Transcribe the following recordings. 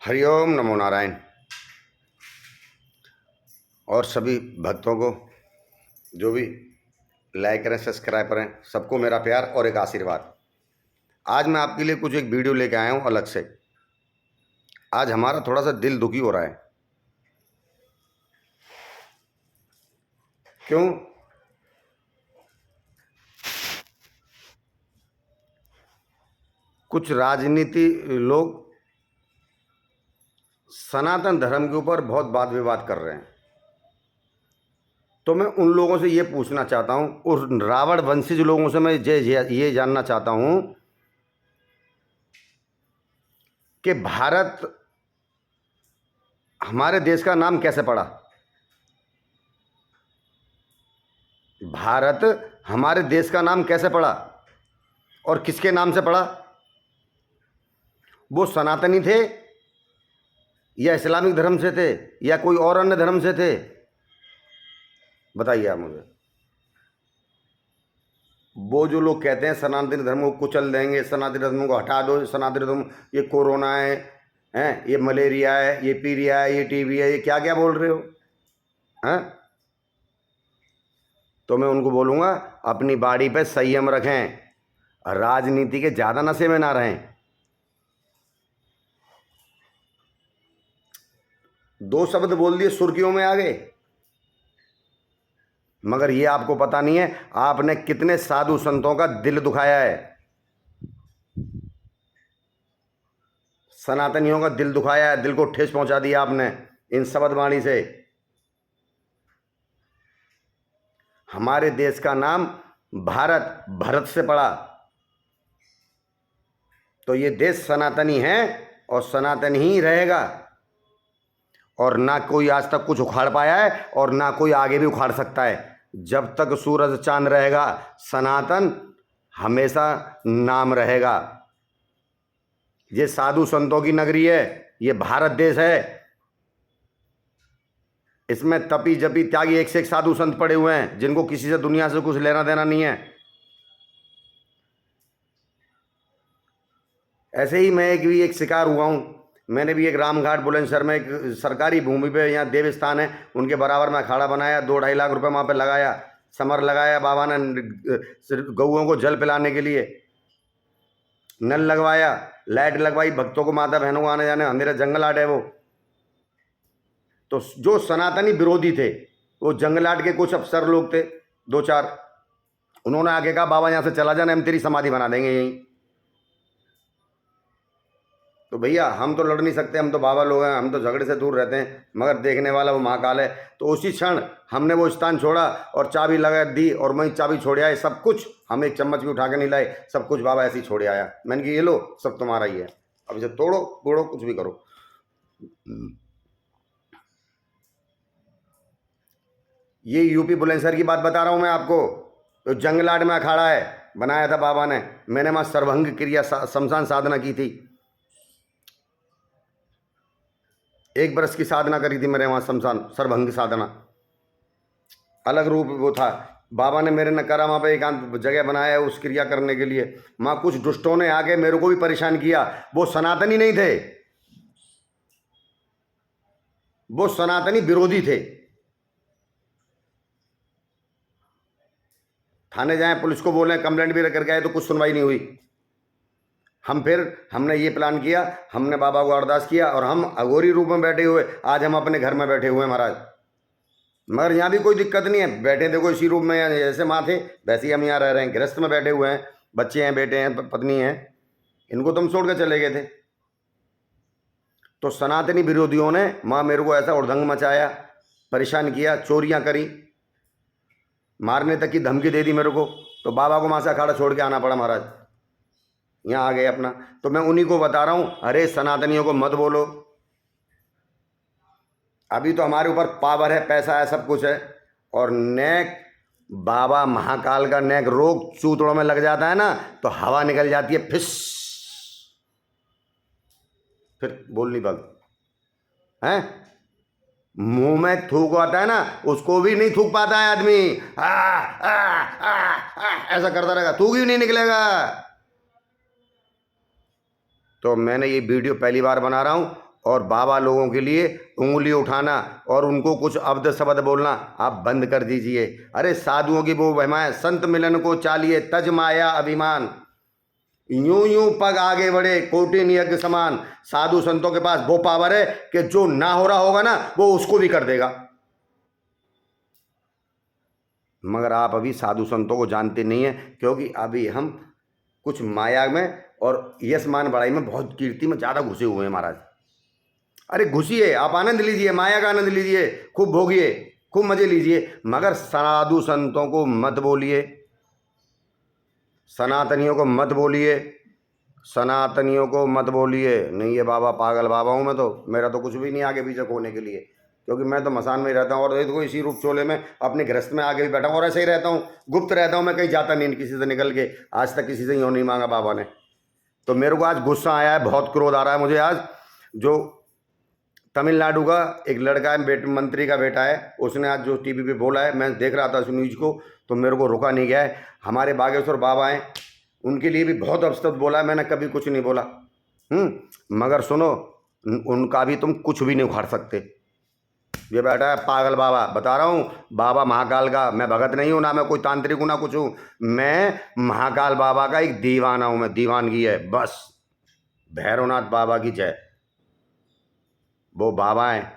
हरिओम नमो नारायण। और सभी भक्तों को जो भी लाइक करें, सब्सक्राइब करें, सबको मेरा प्यार और एक आशीर्वाद। आज मैं आपके लिए कुछ एक वीडियो लेके आया हूं अलग से। आज हमारा थोड़ा सा दिल दुखी हो रहा है। क्यों? कुछ राजनीति लोग सनातन धर्म के ऊपर बहुत वाद विवाद कर रहे हैं। तो मैं उन लोगों से ये पूछना चाहता हूं, उस रावण वंशीज लोगों से मैं ये जानना चाहता हूं कि भारत हमारे देश का नाम कैसे पड़ा। भारत हमारे देश का नाम कैसे पड़ा और किसके नाम से पड़ा? वो सनातनी थे या इस्लामिक धर्म से थे या कोई और अन्य धर्म से थे? बताइए आप मुझे। वो जो लोग कहते हैं सनातन धर्म को कुचल देंगे, सनातन धर्म को हटा दो, सनातन धर्म, ये कोरोना है, ये मलेरिया है, ये पीलिया है, ये टीबी है, ये क्या क्या बोल रहे हो हैं? तो मैं उनको बोलूँगा अपनी बाड़ी पे संयम रखें, राजनीति के ज़्यादा नशे में ना रहें। दो शब्द बोल दिए सुर्खियों में आ गए, मगर ये आपको पता नहीं है आपने कितने साधु संतों का दिल दुखाया है, सनातनियों का दिल दुखाया है, दिल को ठेस पहुंचा दिया आपने इन शब्द वाणी से। हमारे देश का नाम भारत भरत से पड़ा, तो ये देश सनातनी है और सनातन ही रहेगा। और ना कोई आज तक कुछ उखाड़ पाया है और ना कोई आगे भी उखाड़ सकता है। जब तक सूरज चांद रहेगा सनातन हमेशा नाम रहेगा। ये साधु संतों की नगरी है, ये भारत देश है। इसमें तपी जपी त्यागी एक से एक साधु संत पड़े हुए हैं जिनको किसी से दुनिया से कुछ लेना देना नहीं है। ऐसे ही मैं एक शिकार हुआ हूं। मैंने भी एक रामघाट बुलंदशहर में एक सरकारी भूमि पे, यहाँ देव स्थान है, उनके बराबर में अखाड़ा बनाया, 2-2.5 लाख रुपए वहाँ पे लगाया, समर लगाया, बाबा ने गऊओं को जल पिलाने के लिए नल लगवाया, लाइट लगवाई, भक्तों को, माता बहनों को आने जाने, अंधेरा जंगलाट है वो। तो जो सनातनी विरोधी थे वो जंगलाट के कुछ अफसर लोग थे 2-4, उन्होंने आगे कहा बाबा यहाँ से चला जाना, हम तेरी समाधि बना देंगे यहीं। तो भैया हम तो लड़ नहीं सकते, हम तो बाबा लोग हैं, हम तो झगड़े से दूर रहते हैं, मगर देखने वाला वो महाकाल है। तो उसी क्षण हमने वो स्थान छोड़ा और चाबी लगा दी और वहीं चाबी छोड़ आए। सब कुछ हम एक चम्मच भी उठा के नहीं लाए, सब कुछ बाबा ऐसे ही छोड़े आया। मैंने कहा ये लो सब तुम्हारा ही है, अब इसे तोड़ो फोड़ो कुछ भी करो। ये यूपी बुलंदशहर की बात बता रहा हूँ मैं आपको। तो जंगलाट में अखाड़ा है, बनाया था बाबा ने। मैंने वहाँ सर्वभंग क्रिया शमशान साधना की थी, 1 वर्ष की साधना करी थी मैंने वहाँ शमशान सर्वभंग साधना। अलग रूप वो था, बाबा ने मेरे न करा वहाँ पे एकांत जगह बनाया है उस क्रिया करने के लिए। वहाँ कुछ दुष्टों ने आके मेरे को भी परेशान किया। वो सनातनी नहीं थे, वो सनातनी विरोधी थे। थाने जाए, पुलिस को बोले, कंप्लेंट भी करके आए तो कुछ सुनवाई नहीं हुई। हमने ये प्लान किया, हमने बाबा को अरदास किया और हम अघोरी रूप में बैठे हुए आज हम अपने घर में बैठे हुए हैं महाराज। मगर यहाँ भी कोई दिक्कत नहीं है, बैठे देखो इसी रूप में, जैसे माँ थे वैसे ही हम यहाँ रह रहे हैं। गृहस्थ में बैठे हुए हैं, बच्चे हैं, बेटे हैं, पत्नी हैं, इनको तुम छोड़ के चले गए थे। तो सनातनी विरोधियों ने माँ मेरे को ऐसा उड़दंग मचाया, परेशान किया, चोरियां करी, मारने तक की धमकी दे दी मेरे को। तो बाबा को वहाँ से अखाड़ा छोड़ के आना पड़ा महाराज, यहाँ आ गए अपना। तो मैं उन्हीं को बता रहा हूँ, अरे सनातनियों को मत बोलो, अभी तो हमारे ऊपर पावर है, पैसा है, सब कुछ है। और नेक बाबा महाकाल का नेक रोग चूतड़ों में लग जाता है ना तो हवा निकल जाती है, फिस, फिर बोल नहीं पाता है। मुंह में थूक आता है ना, उसको भी नहीं थूक पाता है आदमी। ऐसा करता रहेगा, थूक ही नहीं निकलेगा। तो मैंने ये वीडियो पहली बार बना रहा हूं और बाबा लोगों के लिए उंगली उठाना और उनको कुछ अब्द शब्द बोलना आप बंद कर दीजिए। अरे साधुओं की वो महिमाएं, संत मिलन को चालिए तज माया अभिमान, यूं यूं पग आगे बढ़े कोटि नियज्ञ समान। साधु संतों के पास वो पावर है कि जो ना हो रहा होगा ना वो उसको भी कर देगा। मगर आप अभी साधु संतों को जानते नहीं हैं, क्योंकि अभी हम कुछ माया में और यश मान बढ़ाई में बहुत कीर्ति में ज़्यादा घुसे हुए हैं महाराज। अरे घुसिए, आप आनंद लीजिए, माया का आनंद लीजिए, खूब भोगिए, खूब मजे लीजिए, मगर साधु संतों को मत बोलिए, सनातनियों को मत बोलिए, सनातनियों को मत बोलिए। नहीं ये बाबा पागल बाबा हूँ मैं, तो मेरा तो कुछ भी नहीं आगे पीछे होने के लिए, क्योंकि मैं तो मसान में ही रहता हूँ और देखो इसी रूप चोले में अपने गृहस्थ में आगे भी बैठा हूँ और ऐसे ही रहता हूँ, गुप्त रहता हूँ मैं, कहीं जाता नहीं किसी से निकल के। आज तक किसी से यूँ नहीं मांगा बाबा ने। तो मेरे को आज गुस्सा आया है, बहुत क्रोध आ रहा है मुझे आज। जो तमिलनाडु का एक लड़का है, मंत्री का बेटा है, उसने आज जो टीवी पे बोला है, मैं देख रहा था उस न्यूज़ को, तो मेरे को रुका नहीं गया है। हमारे बागेश्वर बाबा हैं, उनके लिए भी बहुत अपशब्द बोला है, मैंने कभी कुछ नहीं बोला। मगर सुनो, उनका भी तुम कुछ भी नहीं उखाड़ सकते। ये बैठा है पागल बाबा, बता रहा हूँ, बाबा महाकाल का। मैं भगत नहीं हूँ, ना मैं कोई तांत्रिक हूँ, ना कुछ हूँ। मैं महाकाल बाबा का एक दीवाना हूँ, मैं दीवानगी है बस। भैरवनाथ बाबा की जय। वो बाबा हैं,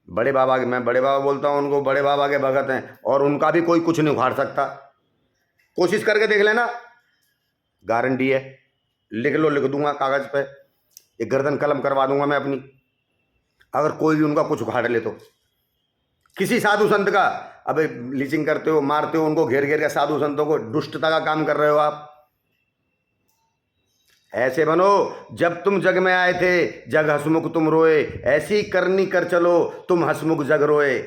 बड़े बाबा के, मैं बड़े बाबा बोलता हूँ उनको, बड़े बाबा के भगत हैं, और उनका भी कोई कुछ नहीं उखाड़ सकता। कोशिश करके देख लेना, गारंटी है। लिख लो, लिख दूंगा कागज पे, एक गर्दन कलम करवा दूंगा मैं अपनी, अगर कोई भी उनका कुछ उखाड़ ले तो। किसी साधु संत का, अबे लीचिंग करते हो, मारते हो उनको, घेर घेर के साधु संतों को, दुष्टता का काम कर रहे हो आप। ऐसे बनो, जब तुम जग में आए थे जग हसमुख तुम रोए, ऐसी करनी कर चलो तुम हसमुख जग रोए।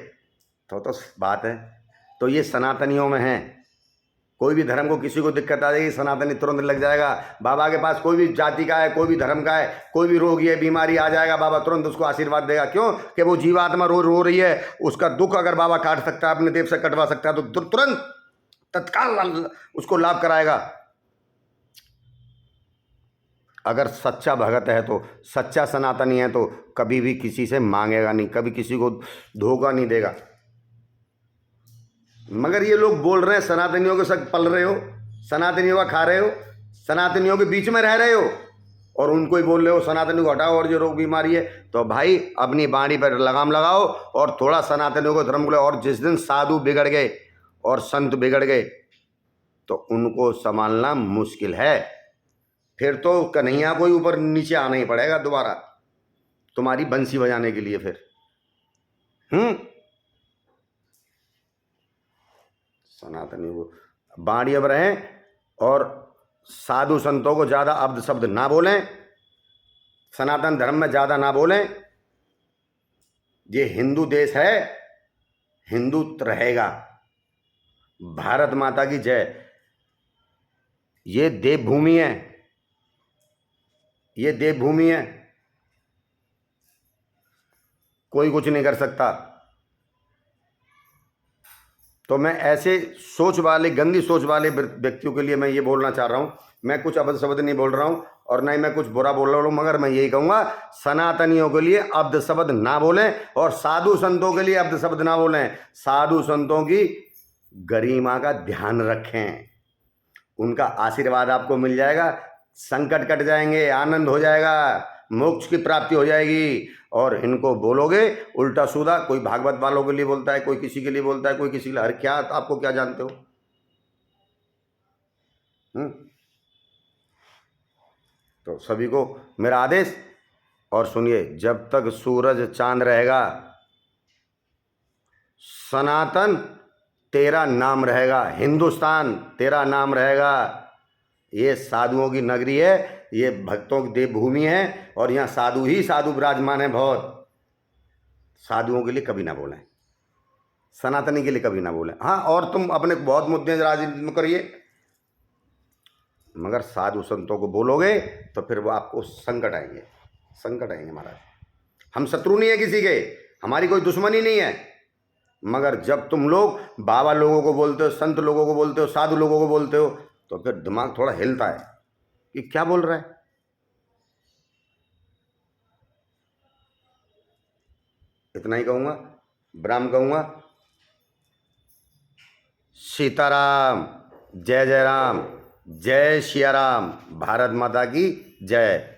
तो बात है। तो ये सनातनियों में है। कोई भी धर्म को किसी को दिक्कत आ जाएगी, सनातनी तुरंत लग जाएगा। बाबा के पास कोई भी जाति का है, कोई भी धर्म का है, कोई भी रोगी है, बीमारी आ जाएगा, बाबा तुरंत उसको आशीर्वाद देगा। क्यों? कि वो जीवात्मा रो रही है, उसका दुख अगर बाबा काट सकता है, अपने देव से कटवा सकता है, तो तुरंत तत्काल उसको लाभ कराएगा। अगर सच्चा भगत है तो, सच्चा सनातनी है तो कभी भी किसी से मांगेगा नहीं, कभी किसी को धोखा नहीं देगा। मगर ये लोग बोल रहे हैं सनातनियों के साथ पल रहे हो, सनातनियों का खा रहे हो, सनातनियों के बीच में रह रहे हो, और उनको ही बोल रहे हो सनातनियों को हटाओ और जो रोग बीमारी है। तो भाई अपनी बाणी पर लगाम लगाओ और थोड़ा सनातनियों को धर्म को। और जिस दिन साधु बिगड़ गए और संत बिगड़ गए तो उनको संभालना मुश्किल है। फिर तो कन्हैया को ही ऊपर नीचे आना ही पड़ेगा दोबारा तुम्हारी बंसी बजाने के लिए फिर। सनातनी वो बाणी अब रहें और साधु संतों को ज़्यादा अब्द शब्द ना बोलें, सनातन धर्म में ज़्यादा ना बोलें। ये हिंदू देश है, हिंदू रहेगा। भारत माता की जय। ये देवभूमि है, ये देवभूमि है, कोई कुछ नहीं कर सकता। तो मैं ऐसे सोच वाले, गंदी सोच वाले व्यक्तियों के लिए मैं ये बोलना चाह रहा हूँ। मैं कुछ अबद्ध शब्द नहीं बोल रहा हूँ और नहीं मैं कुछ बुरा बोल रहा हूँ, मगर मैं यही कहूँगा सनातनियों के लिए अब्द शब्द ना बोलें और साधु संतों के लिए अब्द शब्द ना बोलें। साधु संतों की गरिमा का ध्यान रखें, उनका आशीर्वाद आपको मिल जाएगा, संकट कट जाएंगे, आनंद हो जाएगा, मोक्ष की प्राप्ति हो जाएगी। और इनको बोलोगे उल्टा सूदा, कोई भागवत वालों के लिए बोलता है, कोई किसी के लिए बोलता है, कोई किसी के लिए। अरे क्या आपको क्या जानते हो? तो सभी को मेरा आदेश, और सुनिए, जब तक सूरज चांद रहेगा सनातन तेरा नाम रहेगा, हिंदुस्तान तेरा नाम रहेगा। ये साधुओं की नगरी है, ये भक्तों की देवभूमि है, और यहाँ साधु ही साधु विराजमान है। बहुत साधुओं के लिए कभी ना बोलें, सनातनी के लिए कभी ना बोलें। हाँ, और तुम अपने बहुत मुद्दे राजनीति में करिए, मगर साधु संतों को बोलोगे तो फिर वो आपको संकट आएंगे, संकट आएंगे महाराज। हम शत्रु नहीं है किसी के, हमारी कोई दुश्मनी नहीं है, मगर जब तुम लोग बाबा लोगों को बोलते हो, संत लोगों को बोलते हो, साधु लोगों को बोलते हो, तो फिर दिमाग थोड़ा हिलता है कि क्या बोल रहा है। इतना ही कहूँगा। ब्राह्म कहूँगा। सीताराम, जय जय राम, जय सिया राम, भारत माता की जय।